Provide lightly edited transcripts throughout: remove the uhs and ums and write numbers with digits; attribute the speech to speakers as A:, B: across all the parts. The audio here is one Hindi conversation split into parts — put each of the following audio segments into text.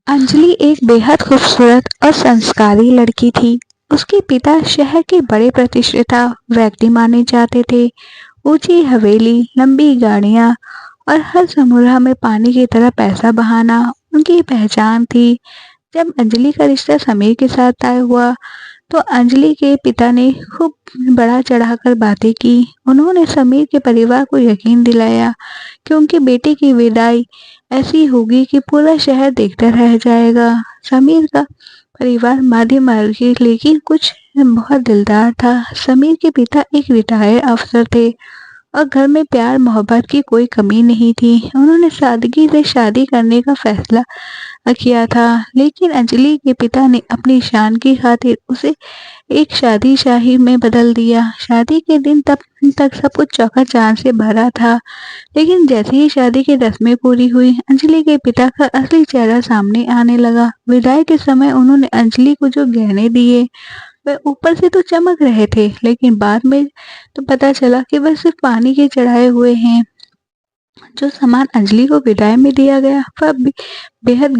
A: अंजलि एक बेहद खूबसूरत और संस्कारी लड़की थी। उसके पिता शहर के बड़े प्रतिष्ठित व्यक्ति माने जाते थे। ऊंची हवेली, लंबी गाड़ियां और हर समूरह में पानी की तरह पैसा बहाना उनकी पहचान थी। जब अंजलि का रिश्ता समीर के साथ तय हुआ तो अंजलि के पिता ने खूब बढ़ा चढ़ाकर बातें की। उन्होंने समीर के परिवार को यकीन दिलाया कि उनकी बेटी की विदाई ऐसी होगी कि पूरा शहर देखता रह जाएगा। समीर का परिवार मध्यम वर्गीय लेकिन कुछ बहुत दिलदार था। समीर के पिता एक रिटायर्ड अफसर थे और घर में प्यार मोहब्बत की कोई कमी नहीं थी। उन्होंने सादगी से शादी करने का फैसला किया था, लेकिन अंजलि के पिता ने अपनी शान की खातिर उसे एक शादी में बदल दिया। शादी के दिन तब तक सब कुछ चौका-चाँद से भरा था, लेकिन जैसे ही शादी की रस्में पूरी हुई, अंजलि के पिता का असली चेहरा सामने आने लगा। विदाई के समय उन्होंने अंजलि को जो गहने दिए, वह ऊपर से तो चमक रहे थे, लेकिन बाद में तो पता चला कि वह सिर्फ पानी के चढ़ाए हुए हैं। जो सामान अंजलि को विदाई में दिया गया वह बेहद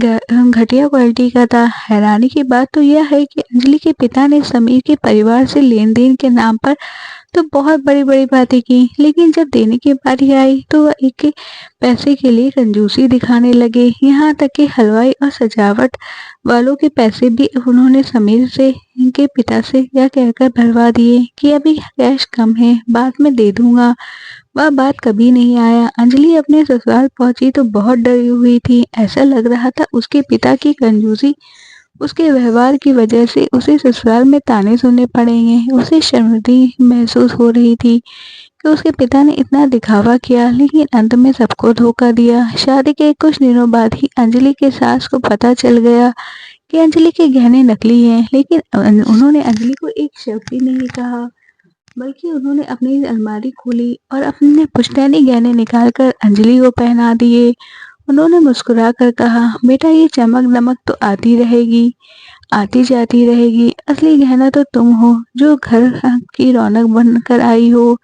A: घटिया क्वालिटी का था। हैरानी की बात तो यह है कि अंजलि के पिता ने समीर के परिवार से लेन-देन के नाम पर तो बहुत बड़ी-बड़ी बातें की, लेकिन जब देने की बारी आई तो वह एक पैसे के लिए कंजूसी दिखाने लगे। यहाँ तक कि हलवाई और सजावट वालों के पैसे भी उन्होंने समीर से इनके पिता से यह कहकर भरवा दिए कि अभी कैश कम है, बाद में दे दूंगा। वह बात कभी नहीं आया। अंजलि अपने ससुराल पहुंची तो बहुत डरी हुई थी। ऐसा लग रहा था उसके पिता की कंजूसी, उसके व्यवहार की वजह से उसे ससुराल में ताने सुनने पड़ेंगे। उसे शर्मिंदगी महसूस हो रही थी कि उसके पिता ने इतना दिखावा किया, लेकिन अंत में सबको धोखा दिया। शादी के कुछ दिनों बाद ही अंजलि के सास को पता चल गया कि अंजलि के गहने नकली हैं, लेकिन उन्होंने अंजलि को एक शब्द भी नहीं कहा, बल्कि उन्होंने अपनी अलमारी खोली और अपने पुश्तैनी गहने निकालकर अंजलि को पहना दिए। उन्होंने मुस्कुराकर कहा, बेटा ये चमक-दमक तो आती रहेगी, आती जाती रहेगी। असली गहना तो तुम हो, जो घर की रौनक बनकर आई हो।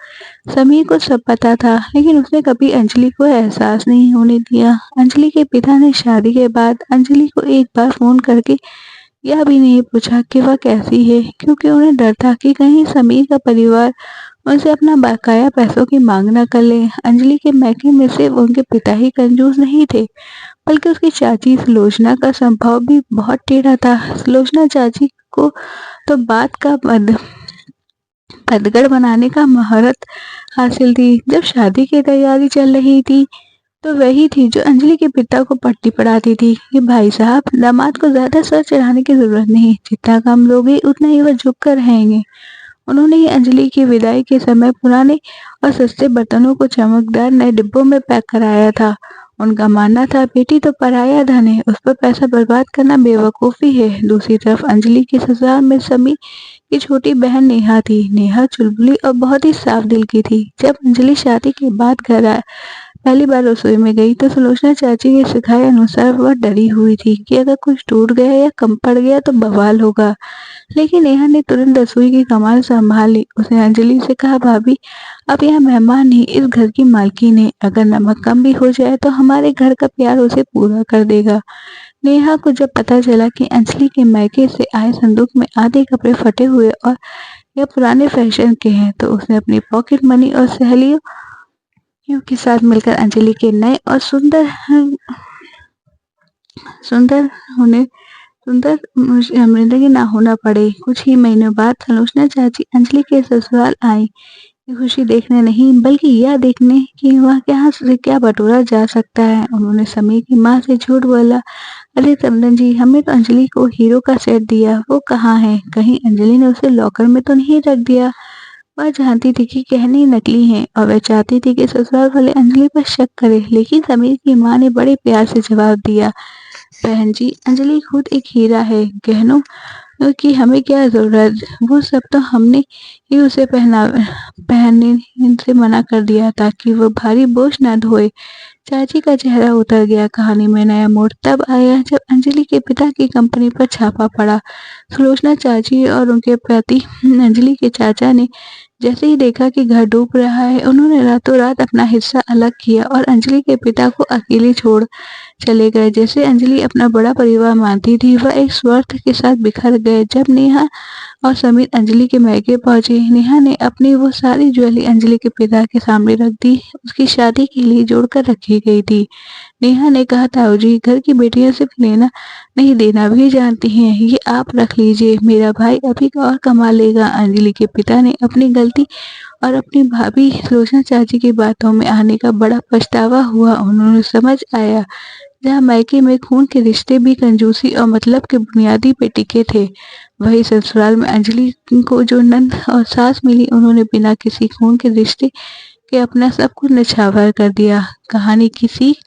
A: समीर को सब पता था, लेकिन उसने कभी अंजलि को एहसास नहीं होने दिया। अंजलि के पिता ने शादी के बाद अंजलि को एक बार फोन करके यह भी नहीं पूछा कि वह कैसी है, क्योंकि उन्हें डर था कि कहीं समीर का परिवार उनसे अपना बकाया पैसों की मांग न कर ले। अंजलि के मायके में सिर्फ उनके पिता ही कंजूस नहीं थे, बल्कि उसकी चाची सुलोचना का स्वभाव भी बहुत टेढ़ा था। सुलोचना चाची को तो बात का पतगड़ बनाने का महारत हासिल थी। जब शादी की तैयारी चल रही थी तो वही थी जो अंजलि के पिता को पट्टी पढ़ाती थी कि भाई साहब, दामाद को ज्यादा सर चढ़ाने की जरूरत नहीं, जितना कम लोगे उतना ही वह झुक कर रहेंगे। उन्होंने ही अंजलि की विदाई के समय पुराने और सस्ते बर्तनों को चमकदार नए डिब्बों में पैक कराया था। उनका मानना था बेटी तो पराया धन है, उस पर पैसा बर्बाद करना बेवकूफ़ी है। दूसरी तरफ अंजलि के ससुराल में समी की छोटी बहन नेहा थी। नेहा चुलबुली और बहुत ही साफ दिल की थी। जब अंजलि शादी के बाद पहली बार रसोई में गई तो सुलोचना चाची के सिखाए अनुसार वह डरी हुई थी कि अगर कुछ टूट गया या कम पड़ गया तो बवाल होगा, लेकिन नेहा ने तुरंत रसोई की कमान संभाल ली। उसने अंजलि से कहा, भाभी अब यह मेहमान नहीं, इस घर की मालकिन है, अगर नमक कम भी हो जाए तो हमारे घर का प्यार उसे पूरा कर देगा। नेहा को जब पता चला कि अंजलि के मायके से आए संदूक में आधे कपड़े फटे हुए और यह पुराने फैशन के हैं, तो उसने अपनी पॉकेट मनी और सहेलियों के साथ मिलकर अंजलि के नए और सुंदर होने सुंदर जिंदगी ना होना पड़े। कुछ ही महीनों बाद सुलोचना चाची अंजलि के ससुराल आई। ये खुशी देखने नहीं, बल्कि यह देखने कि वह यहाँ से क्या बटोरा जा सकता है। उन्होंने समीर की माँ से झूठ बोला, अरे तमदन जी, हमने तो अंजलि को हीरो का सेट दिया, वो कहाँ है? कहीं अंजलि ने उसे लॉकर में तो नहीं रख दिया? वह जानती थी कि गहने नकली हैं और वह चाहती थी कि ससुराल वाले अंजलि पर शक करें, लेकिन समीर की माँ ने बड़े प्यार से जवाब दिया, बहन जी, अंजलि खुद एक हीरा है, गहनों की हमें क्या जरूरत, वो सब तो हमने ही उसे पहनने से मना कर दिया ताकि वो भारी बोझ न ढोए। चाची का चेहरा उतर गया। कहानी में नया मोड़ तब आया जब अंजलि के पिता की कंपनी पर छापा पड़ा। सुलोचना चाची और उनके पति अंजलि के चाचा ने जैसे ही देखा कि घर डूब रहा है, उन्होंने रातों रात अपना हिस्सा अलग किया और अंजलि के पिता को अकेले छोड़ चले गए। जैसे अंजलि अपना बड़ा परिवार मानती थी, वह एक स्वार्थ के साथ बिखर गए। जब नेहा और समीर अंजलि के मायके पहुंचे, नेहा ने अपनी वो सारी ज्वेलरी अंजलि के पिता के सामने रख दी। उसकी शादी के लिए जोड़कर रखी गई थी। नेहा ने कहा, ताऊ जी, घर की बेटियां सिर्फ लेना नहीं देना भी जानती हैं, ये आप रख लीजिए, मेरा भाई अभी और कमा लेगा। अंजलि के पिता ने अपनी गलती और अपनी भाभी सुलोचना चाची की बातों में आने का बड़ा पछतावा हुआ। उन्होंने समझ आया, जहाँ मायके में खून के रिश्ते भी कंजूसी और मतलब के बुनियादी पे टिके थे, वही ससुराल में अंजलि को जो नंद और सास मिली, उन्होंने बिना किसी खून के रिश्ते के अपना सब कुछ निछावर कर दिया। कहानी की सीख,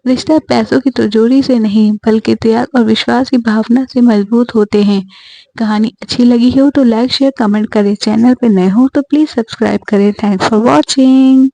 A: रिश्ता पैसों की तिजोरी से नहीं बल्कि त्याग और विश्वास की भावना से मजबूत होते हैं। कहानी अच्छी लगी हो तो लाइक शेयर कमेंट करें। चैनल पे नए हो तो प्लीज सब्सक्राइब करें। Thanks for watching.